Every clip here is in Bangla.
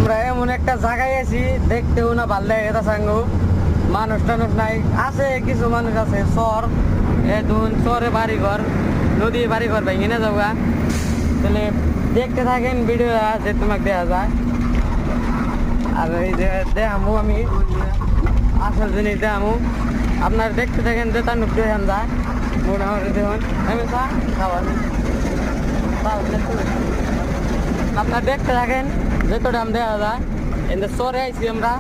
আমরা এমন একটা জায়গায় আছি দেখতেও না ভাল লাগে এটা সাঙ্গ মানুষ টানুষ নাই আছে কিছু মানুষ আছে চর এখন চরে বাড়িঘর নদী বাড়িঘর ভেঙে না যাওয়া তাহলে দেখতে থাকেন ভিডিও যে তোমাকে দেওয়া যায় আর এই যে দেখামু আমি আসল জিনিস দেখামু আপনারা দেখতে থাকেন যে তার নুক দেখান যায় মোটামুটি দেখুন আমি খাওয়া আপনারা দেখতে থাকেন যতটা দাম দেওয়া যায় এতে চরে আইছি আমরা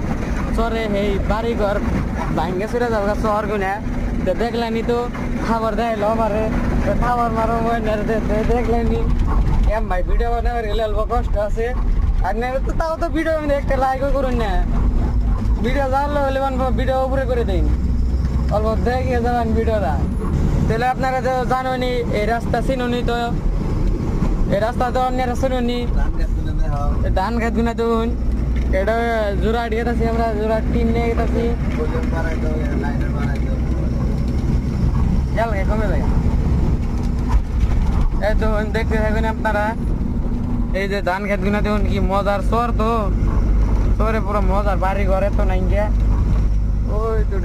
চরে এই বাড়ি ঘর ভাঙ্গে চলে যাবো শহর গুনে দেখলেনি তো খাবার দেয় লবারে খাবার মারো দেখলেনি এম ভাই ভিডিও বানাবার গেলে অল্প কষ্ট আছে আর না তো তাও তো ভিডিও আমি একটা লাইকও করুন না ভিডিও জানলে হলে ভিডিও উপরে করে দিন অল্প দেখিয়ে যাবেন ভিডিওটা তাহলে আপনারা তো জানোনি এই রাস্তা চিনুনি তো এই রাস্তা তো অন্যরা চিনুনি ধান খেত গুনা দেখুন এটা জোড়া দিয়ে গেছি আমরা জোড়া টিন নিয়ে গেছি কমে যায় এই দেখুন দেখতে থাকবেন আপনারা এই যে ধান খেত গুনা দেখুন কি মজার চর তো চরে পুরো মজার বাড়ি ঘরে তো নাই গিয়া ওই তো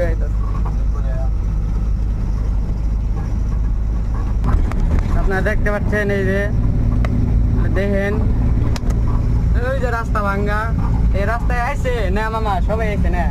আপনারা দেখতে পাচ্ছেন এই যে দেখেন ওই যে রাস্তা ভাঙ্গা এই রাস্তায় আইছে না মামা সবাই আইছে না